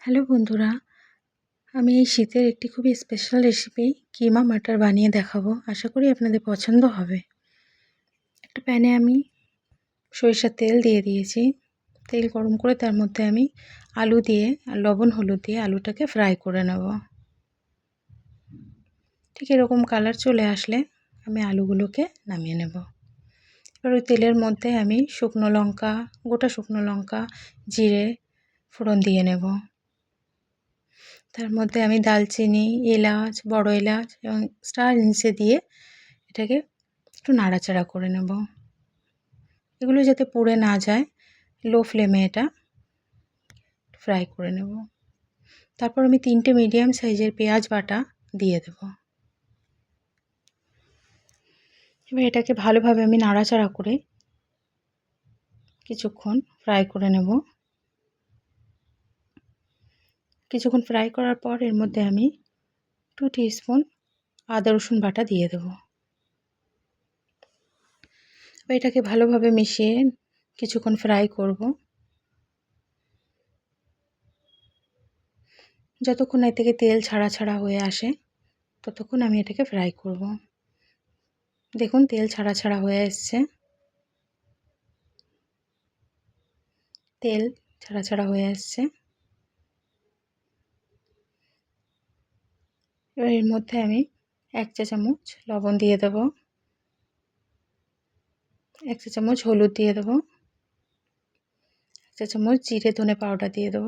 Hello বন্ধুরা, আমি এই শীতের একটি খুবই স্পেশাল রেসিপি কিমা মাটার বানিয়ে দেখাবো। আশা করি আপনাদের পছন্দ হবে। একটা প্যানে আমি সরিষার তেল দিয়ে দিয়েছি। তেল গরম করে তার মধ্যে আমি আলু দিয়ে আর লবণ হলুদ দিয়ে আলুটাকে ফ্রাই করে নেব। ঠিক এরকম কালার চলে আসলে আমি আলুগুলোকে নামিয়ে নেব। এবার ওই তেলের মধ্যে আমি গোটা শুকনো লঙ্কা, জিরে ফোড়ন দিয়ে নেব। তার মধ্যে আমি দালচিনি, এলাচ, বড় এলাচ এবং স্টার এনিসে দিয়ে এটাকে একটু নাড়াচাড়া করে নেব। এগুলো যাতে পুড়ে না যায়, লো ফ্লেমে এটা ফ্রাই করে নেব। তারপর আমি 3টে মিডিয়াম সাইজের পেঁয়াজ বাটা দিয়ে দেব। এবার এটাকে ভালোভাবে আমি নাড়াচাড়া করে কিছুক্ষণ ফ্রাই করে নেব। কিছুক্ষণ ফ্রাই করার পর এর মধ্যে আমি 2 টিস্পুন আদা রসুন বাটা দিয়ে দেব। এটাকে ভালোভাবে মিশিয়ে কিছুক্ষণ ফ্রাই করব। যতক্ষণ এর থেকে তেল ছাড়া হয়ে আসে ততক্ষণ আমি এটাকে ফ্রাই করব। দেখুন তেল ছাড়া হয়ে এসছে। তেল ছাড়া হয়ে আসছে। এবার এর মধ্যে আমি 1 চা চামচ লবণ দিয়ে দেব, 1 চা চামচ হলুদ দিয়ে দেব, 1 চা চামচ জিরে ধনে পাউডার দিয়ে দেব,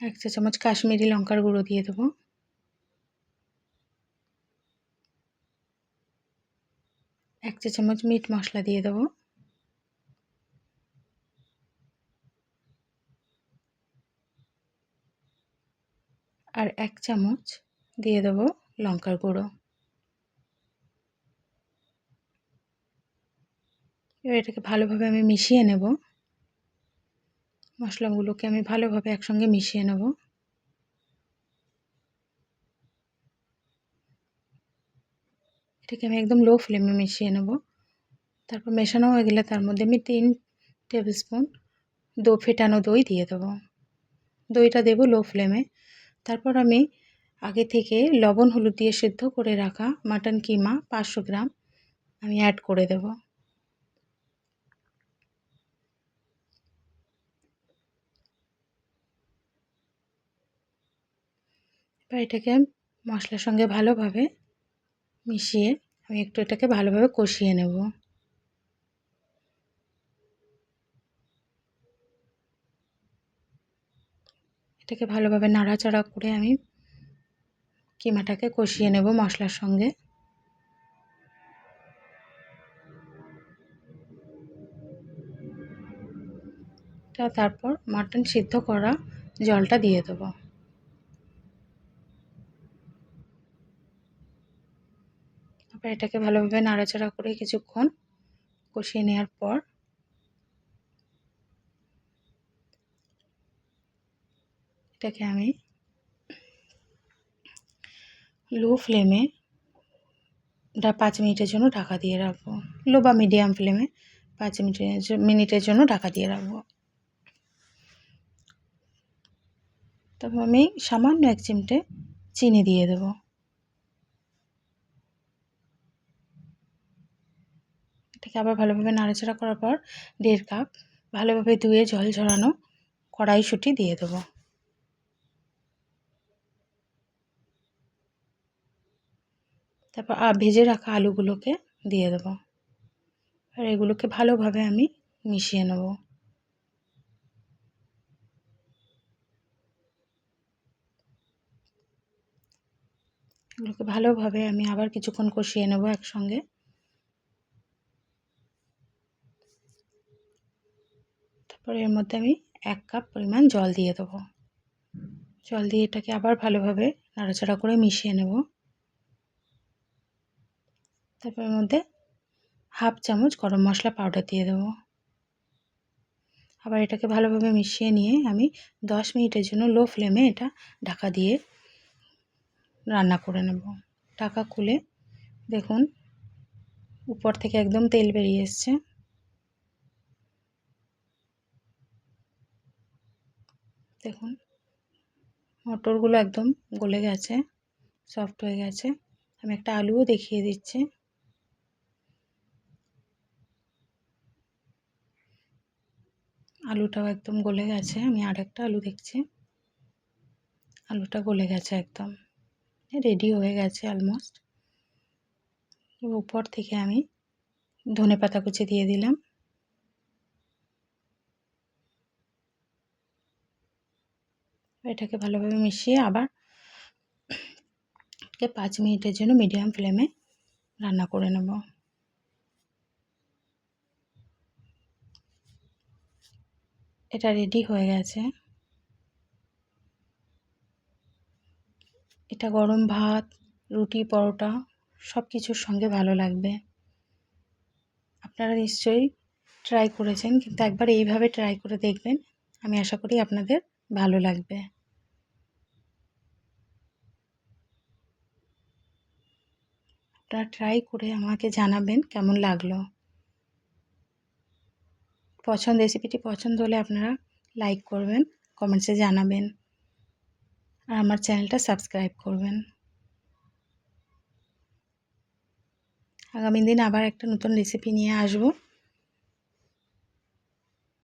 1 চা চামচ কাশ্মীরি লঙ্কার গুঁড়ো দিয়ে দেব, 1 চা চামচ মিট মশলা দিয়ে দেব, আর 1 চামচ দিয়ে দেব লঙ্কার গুঁড়ো। এবার এটাকে ভালোভাবে আমি মিশিয়ে নেব। মশলাগুলোকে আমি ভালোভাবে একসঙ্গে মিশিয়ে নেব। এটাকে আমি একদম লো ফ্লেমে মিশিয়ে নেব। তারপর মেশানো হয়ে গেলে তার মধ্যে আমি 3 টেবিল স্পুন ফেটানো দই দিয়ে দেবো। দইটা দেব লো ফ্লেমে। তারপর আমি আগে থেকে লবণ হলুদ দিয়ে সেদ্ধ করে রাখা মাটন কিমা 500 গ্রাম আমি অ্যাড করে দেব। এবার এটাকে মশলার সঙ্গে ভালোভাবে মিশিয়ে আমি একটু এটাকে ভালোভাবে কষিয়ে নেব। এটাকে ভালোভাবে নাড়াচাড়া করে আমি কিমাটাকে কষিয়ে নেব মশলার সঙ্গে। তারপর মাটন সিদ্ধ করা জলটা দিয়ে দেব। তারপর এটাকে ভালোভাবে নাড়াচাড়া করে কিছুক্ষণ কষিয়ে নেওয়ার পর এটাকে আমি লো ফ্লেমে 5 মিনিটের জন্য ঢাকা দিয়ে রাখবো। লো বা মিডিয়াম ফ্লেমে 5 মিনিটের জন্য ঢাকা দিয়ে রাখবো। তারপর আমি সামান্য 1 চিমটে চিনি দিয়ে দেব। এটাকে আবার ভালোভাবে নাড়াচাড়া করার পর 1.5 কাপ ভালোভাবে ধুয়ে জল ঝরানো কড়াইশুঁটি দিয়ে দেব। তারপর ভেজে রাখা আলুগুলোকে দিয়ে দেব। আর এগুলোকে ভালোভাবে আমি মিশিয়ে নেব। এগুলোকে ভালোভাবে আমি আবার কিছুক্ষণ কষিয়ে নেব একসঙ্গে। তারপরে এর মধ্যে আমি 1 কাপ পরিমাণ জল দিয়ে দেব। জল দিয়ে এটাকে আবার ভালোভাবে নাড়াচাড়া করে মিশিয়ে নেব। তারপর এর মধ্যে 1/2 চামচ গরম মশলা পাউডার দিয়ে দেব। আবার এটাকে ভালোভাবে মিশিয়ে নিয়ে আমি 10 মিনিটের জন্য লো ফ্লেমে এটা ঢাকা দিয়ে রান্না করে নেব। ঢাকা খুলে দেখুন উপর থেকে একদম তেল বেরিয়ে এসছে। দেখুন মটরগুলো একদম গলে গেছে, সফট হয়ে গেছে। আমি একটা আলুও দেখিয়ে দিচ্ছি। আলুটাও একদম গলে গেছে। আমি আরেকটা আলু দেখছি, আলুটা গলে গেছে, একদম রেডি হয়ে গেছে অলমোস্ট। উপর থেকে আমি ধনেপাতা কুচি দিয়ে দিলাম। এটাকে ভালোভাবে মিশিয়ে আবার 5 মিনিটের জন্য মিডিয়াম ফ্লেমে রান্না করে নেব। এটা রেডি হয়ে গেছে। এটা গরম ভাত, রুটি, পরোটা সব কিছুর সঙ্গে ভালো লাগবে। আপনারা নিশ্চয়ই ট্রাই করেছেন, কিন্তু একবার এইভাবে ট্রাই করে দেখবেন। আমি আশা করি আপনাদের ভালো লাগবে। আপনারা ট্রাই করে আমাকে জানাবেন কেমন লাগলো। রেসিপিটি পছন্দ হলে আপনারা লাইক করবেন, কমেন্টসে জানাবেন, আর আমার চ্যানেলটা সাবস্ক্রাইব করবেন। আগামী দিন আবার একটা নতুন রেসিপি নিয়ে আসবো।